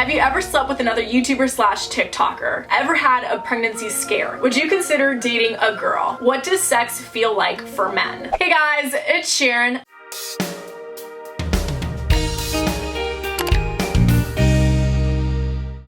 Have you ever slept with another YouTuber slash TikToker? Ever had a pregnancy scare? Would you consider dating a girl? What does sex feel like for men? Hey guys, it's Sharon.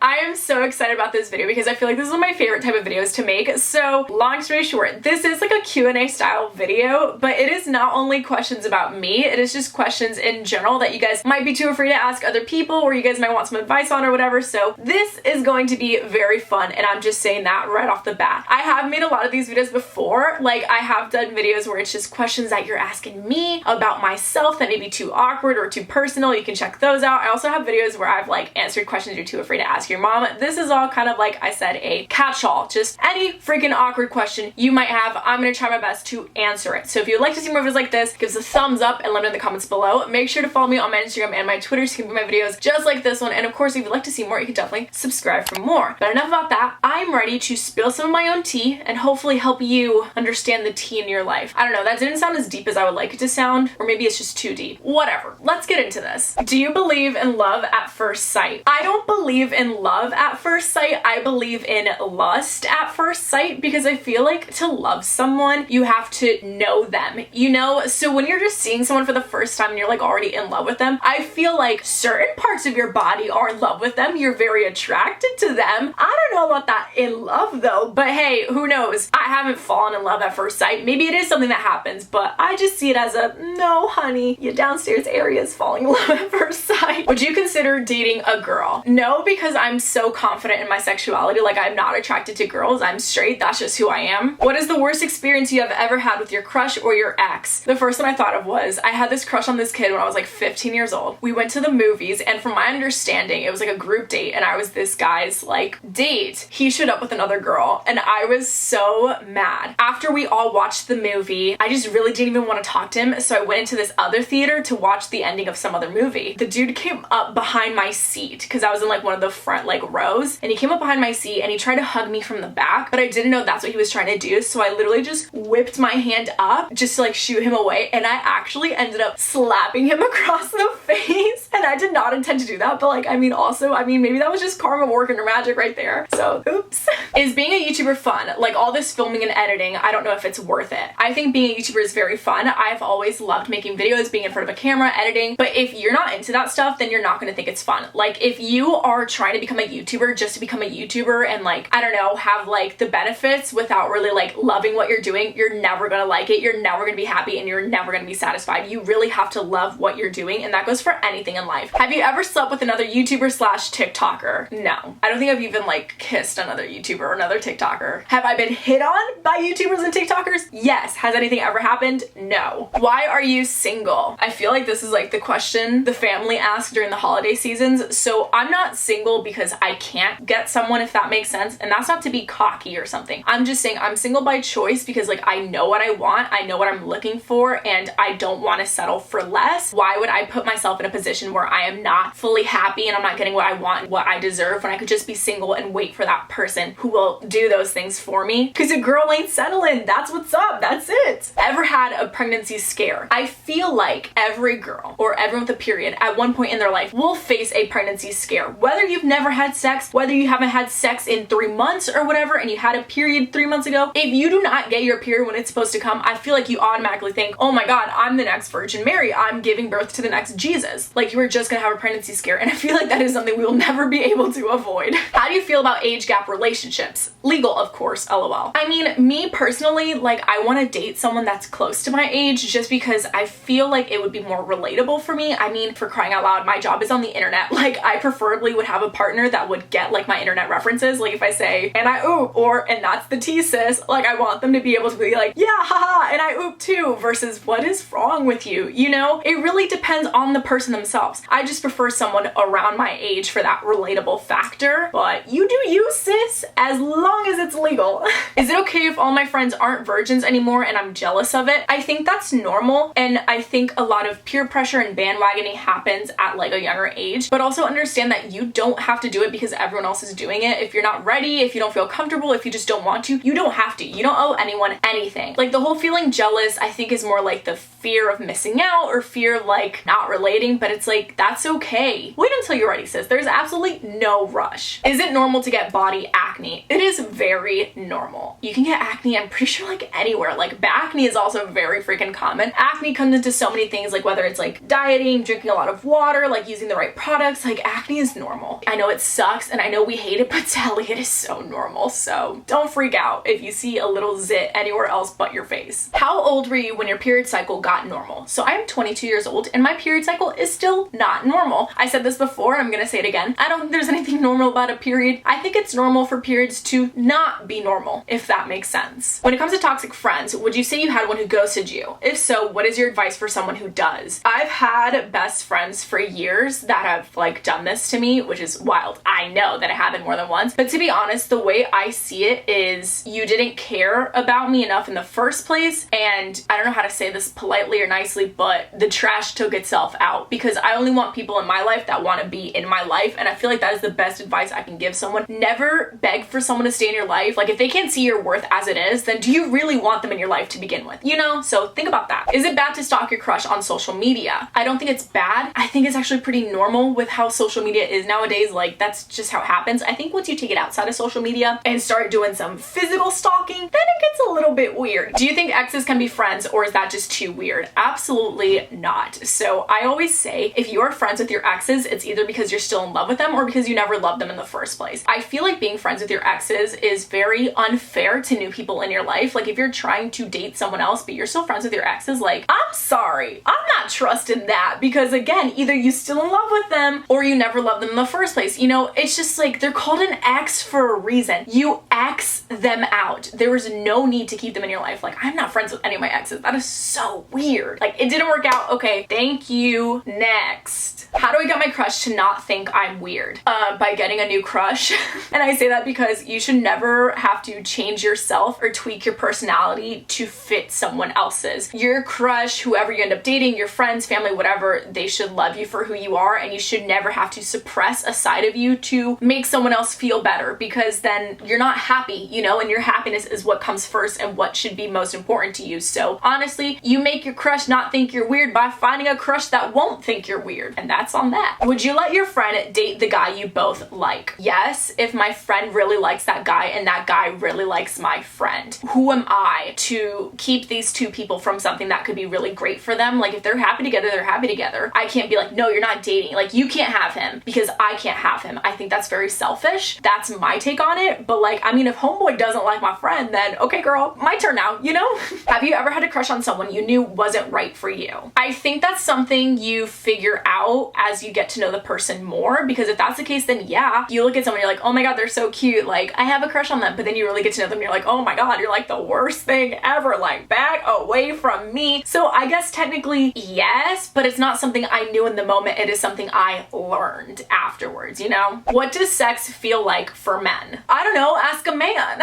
I am so excited about this video because I feel like this is one of my favorite type of videos to make. So long story short, this is like a Q&A style video, but it is not only questions about me, it is just questions in general that you guys might be too afraid to ask other people or you guys might want some advice on or whatever. So this is going to be very fun and I'm just saying that right off the bat. I have made a lot of these videos before. Like I have done videos where it's just questions that you're asking me about myself that may be too awkward or too personal. You can check those out. I also have videos where I've like answered questions you're too afraid to ask your mom. This is all kind of like I said, a catch-all. Just any freaking awkward question you might have, I'm gonna try my best to answer it. So if you'd like to see more videos like this, give us a thumbs up and let me know in the comments below. Make sure to follow me on my Instagram and my Twitter so you can view my videos just like this one. And of course, if you'd like to see more, you can definitely subscribe for more. But enough about that. I'm ready to spill some of my own tea and hopefully help you understand the tea in your life. I don't know, that didn't sound as deep as I would like it to sound, or maybe it's just too deep. Whatever, let's get into this. Do you believe in love at first sight? I don't believe in love at first sight. I believe in lust at first sight because I feel like to love someone, you have to know them, you know? So when you're just seeing someone for the first time and you're like already in love with them, I feel like certain parts of your body are in love with them. You're very attracted to them. I don't know about that in love though, but hey, who knows? I haven't fallen in love at first sight. Maybe it is something that happens, but I just see it as a, no honey, your downstairs area is falling in love at first sight. Would you consider dating a girl? No, because I'm so confident in my sexuality. Like I'm not attracted to girls. I'm straight. That's just who I am. What is the worst experience you have ever had with your crush or your ex? The first one I thought of was I had this crush on this kid when I was like 15 years old. We went to the movies and from my understanding, it was like a group date and I was this guy's like date. He showed up with another girl and I was so mad. After we all watched the movie, I just really didn't even want to talk to him. So I went into this other theater to watch the ending of some other movie. The dude came up behind my seat because I was in like one of the front like rows and he came up behind my seat and he tried to hug me from the back, but I didn't know that's what he was trying to do. So I literally just whipped my hand up just to like shoot him away and I actually ended up slapping him across the face and I did not intend to do that, but like maybe that was just karma working or magic right there. So oops. Is being a YouTuber fun? Like all this filming and editing, I don't know if it's worth it. I think being a YouTuber is very fun. I've always loved making videos, being in front of a camera, editing, but if you're not into that stuff, then you're not gonna think it's fun. Like if you are trying to become a YouTuber just to become a YouTuber and like, I don't know, have like the benefits without really like loving what you're doing, you're never gonna like it, you're never gonna be happy, and you're never gonna be satisfied. You really have to love what you're doing, and that goes for anything in life. Have you ever slept with another YouTuber slash TikToker? No. I don't think I've even like kissed another YouTuber or another TikToker. Have I been hit on by YouTubers and TikTokers? Yes. Has anything ever happened? No. Why are you single? I feel like this is like the question the family asks during the holiday seasons. So I'm not single because I can't get someone, if that makes sense. And that's not to be cocky or something. I'm just saying I'm single by choice because like I know what I want, I know what I'm looking for, and I don't want to settle for less. Why would I put myself in a position where I am not fully happy and I'm not getting what I want, what I deserve, when I could just be single and wait for that person who will do those things for me? Because a girl ain't settling. That's what's up. That's it. Ever had a pregnancy scare? I feel like every girl or everyone with a period at one point in their life will face a pregnancy scare. Whether you've never had sex, whether you haven't had sex in 3 months or whatever, and you had a period 3 months ago, if you do not get your period when it's supposed to come, I feel like you automatically think, oh my God, I'm the next Virgin Mary. I'm giving birth to the next Jesus. Like you were just gonna have a pregnancy scare. And I feel like that is something we will never be able to avoid. How do you feel about age gap relationships? Legal, of course, LOL. I mean, me personally, like I want to date someone that's close to my age just because I feel like it would be more relatable for me. I mean, for crying out loud, my job is on the internet. Like I preferably would have a partner that would get like my internet references. Like if I say, and I oop, or, and that's the tea sis, like I want them to be able to be like, yeah, haha, and I oop too, versus what is wrong with you? You know, it really depends on the person themselves. I just prefer someone around my age for that relatable factor, but you do you, sis, as long as it's legal. Is it okay if all my friends aren't virgins anymore and I'm jealous of it? I think that's normal, and I think a lot of peer pressure and bandwagoning happens at like a younger age, but also understand that you don't have to do it it because everyone else is doing it. If you're not ready, if you don't feel comfortable, if you just don't want to, you don't have to. You don't owe anyone anything. Like the whole feeling jealous, I think is more like the fear of missing out or fear of like not relating, but it's like, that's okay. Wait until you're ready, sis. There's absolutely no rush. Is it normal to get body acne? It is very normal. You can get acne, I'm pretty sure, like anywhere. Like acne is also very freaking common. Acne comes into so many things, like whether it's like dieting, drinking a lot of water, like using the right products, like acne is normal. I know it sucks and I know we hate it, but Sally, it is so normal. So don't freak out if you see a little zit anywhere else but your face. How old were you when your period cycle got normal? So I'm 22 years old and my period cycle is still not normal. I said this before, I'm gonna say it again. I don't think there's anything normal about a period. I think it's normal for periods to not be normal, if that makes sense. When it comes to toxic friends, would you say you had one who ghosted you? If so, what is your advice for someone who does? I've had best friends for years that have like done this to me, which is wild. I know that it happened more than once, but to be honest, the way I see it is you didn't care about me enough in the first place, and I don't know how to say this politely or nicely, but the trash took itself out, because I only want people in my life that want to be in my life, and I feel like that is the best advice I can give someone. Never beg for someone to stay in your life. Like if they can't see your worth as it is, then do you really want them in your life to begin with? You know? So think about that. Is it bad to stalk your crush on social media? I don't think it's bad. I think it's actually pretty normal with how social media is nowadays. Like that's just how it happens. I think once you take it outside of social media and start doing some physical stalking, then it gets a little bit weird. Do you think exes can be friends, or is that just too weird? Absolutely not. So I always say if you're friends with your exes, it's either because you're still in love with them or because you never loved them in the first place. I feel like being friends with your exes is very unfair to new people in your life. Like if you're trying to date someone else but you're still friends with your exes, like I'm sorry, I'm not trusting that, because again, either you still in love with them or you never loved them in the first place. You know, it's just like they're called an ex for a reason. You X them out. There was no need to keep them in your life. Like I'm not friends with any of my exes. That is so weird. Like it didn't work out. Okay, thank you. Next. How do I get my crush to not think I'm weird? By getting a new crush. And I say that because you should never have to change yourself or tweak your personality to fit someone else's. Your crush, whoever you end up dating, your friends, family, whatever, they should love you for who you are, and you should never have to suppress a side of you to make someone else feel better, because then you're not happy, you know, and your happiness is what comes first and what should be most important to you. So honestly, you make your crush not think you're weird by finding a crush that won't think you're weird, and that's on that. Would you let your friend date the guy you both like? Yes, if my friend really likes that guy and that guy really likes my friend. Who am I to keep these two people from something that could be really great for them? Like if they're happy together, they're happy together. I can't be like, no, you're not dating. Like you can't have him because I can't have him. I think that's very selfish. That's my take on it. But like, I mean, if homeboy doesn't like my friend, then okay, girl, my turn now, you know? Have you ever had a crush on someone you knew wasn't right for you? I think that's something you figure out as you get to know the person more, because if that's the case, then yeah, you look at someone, you're like, oh my god, they're so cute, like I have a crush on them, but then you really get to know them, you're like, oh my god, you're like the worst thing ever, like back away from me. So I guess technically yes, but it's not something I knew in the moment. It is something I learned afterwards, you know? What does sex feel like for men? I don't know, ask a man.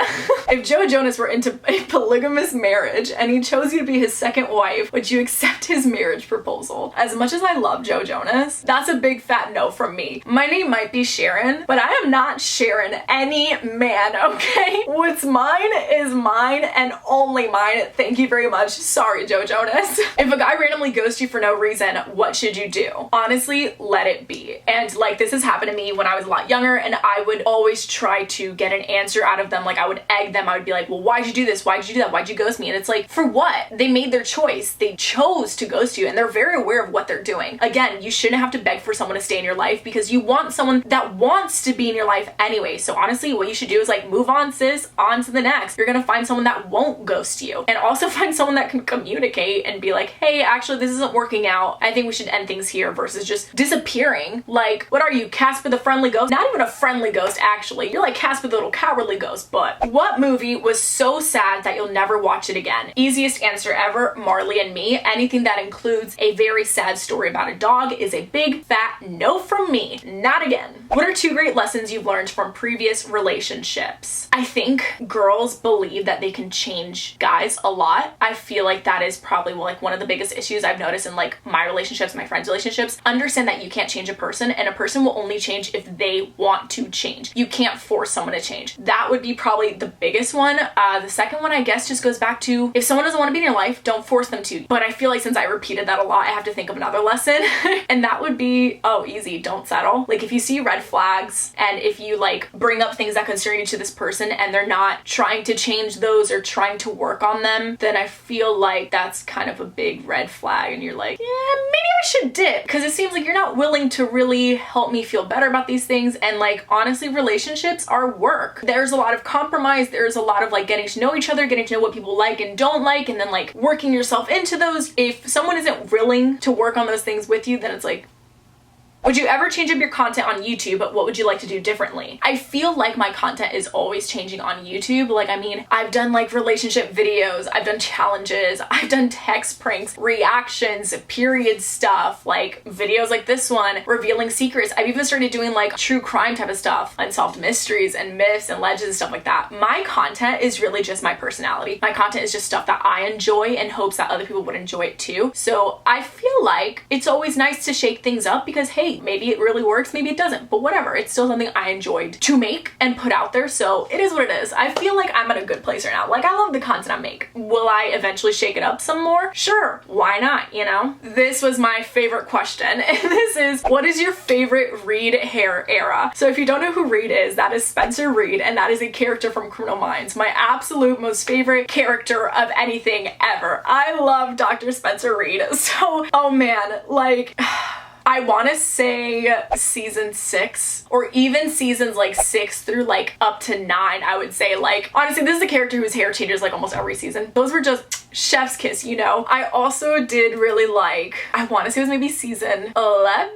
If Joe Jonas were into a polygamous marriage and he chose you to be his second wife, would you accept his marriage proposal? As much as I love Joe Jonas, that's a big fat no from me. My name might be Sharon, but I am not Sharon any man, okay? What's mine is mine and only mine. Thank you very much. Sorry, Joe Jonas. If a guy randomly ghosts you for no reason, what should you do? Honestly, let it be. And like this has happened to me when I was a lot younger, and I would always try to get an answer out of them. Like I would egg them. I would be like, well, why'd you do this? Why'd you do that? Why'd you ghost me? And it's like, for what? They made their choice. They chose to ghost you, and they're very aware of what they're doing. Again, you shouldn't have to beg for someone to stay in your life because you want someone that wants to be in your life anyway. So honestly, what you should do is like move on, sis, on to the next. You're gonna find someone that won't ghost you, and also find someone that can communicate and be like, hey, actually this isn't working out. I think we should end things here, versus just disappearing. Like, what are you, Casper the Friendly Ghost? Not even a friendly ghost, actually. You're like Casper the Little Cowardly Ghost. But what movie was so sad that you'll never watch it again? Easiest answer ever, Marley and Me. Anything that includes a very sad story about a dog is a big fat no from me. Not again. What are 2 great lessons you've learned from previous relationships? I think girls believe that they can change guys a lot. I feel like that is probably like one of the biggest issues I've noticed in like my relationships, my friends' relationships. Understand that you can't change a person, and a person will only change if they want to change. You can't force someone to change. That would be probably the biggest one. The second one, I guess, just goes back to if someone doesn't want to be in your life, don't force them to. But I feel like since I repeated that a lot, I have to think of another lesson. And that would be, oh, easy, don't settle. Like if you see red flags and if you like bring up things that concern you to this person and they're not trying to change those or trying to work on them, then I feel like that's kind of a big red flag and you're like, yeah, maybe I should dip, because it seems like you're not willing to really help me feel better about these things. And like honestly, relationships are work. There's a lot of compromise, there's a lot of like getting to know each other, getting to know what people like and don't like, and then like working yourself into those. If someone isn't willing to work on those things with you, then it's like, would you ever change up your content on YouTube, but what would you like to do differently? I feel like my content is always changing on YouTube. Like, I mean, I've done like relationship videos, I've done challenges, I've done text pranks, reactions, period stuff, like videos like this one, revealing secrets. I've even started doing like true crime type of stuff, unsolved mysteries and myths and legends and stuff like that. My content is really just my personality. My content is just stuff that I enjoy in hopes that other people would enjoy it too. So I feel like it's always nice to shake things up because, hey, maybe it really works, maybe it doesn't, but whatever. It's still something I enjoyed to make and put out there, so it is what it is. I feel like I'm at a good place right now. Like, I love the content I make. Will I eventually shake it up some more? Sure, why not, you know? This was my favorite question, and this is, what is your favorite Reed hair era? So if you don't know who Reed is, that is Spencer Reed, and that is a character from Criminal Minds. My absolute most favorite character of anything ever. I love Dr. Spencer Reed. So, oh man, like, I want to say season 6 or even seasons like 6 through like up to 9, I would say. Like, honestly, this is a character whose hair changes like almost every season. Those were just chef's kiss, you know? I also did really like, I want to say it was maybe season 11.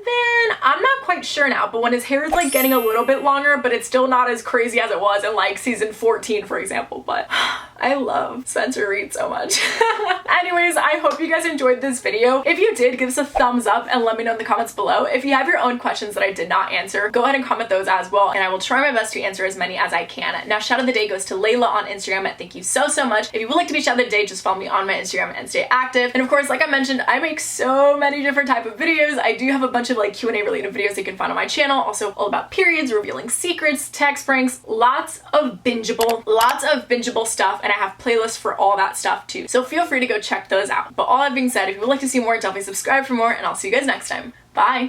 I'm not quite sure now, but when his hair is like getting a little bit longer, but it's still not as crazy as it was in like season 14, for example. But I love Spencer Reed so much. Anyways, I hope you guys enjoyed this video. If you did, give us a thumbs up and let me know in the comments below. If you have your own questions that I did not answer, go ahead and comment those as well, and I will try my best to answer as many as I can. Now, shout of the day goes to Layla on Instagram. Thank you so much. If you would like to be shout of the day, just follow me on my Instagram and stay active. And of course, like I mentioned, I make so many different type of videos. I do have a bunch of like Q&A related videos you can find on my channel. Also all about periods, revealing secrets, text pranks, lots of bingeable stuff, and I have playlists for all that stuff too. So feel free to go check those out. But all that being said, if you would like to see more, definitely subscribe for more, and I'll see you guys next time. Bye!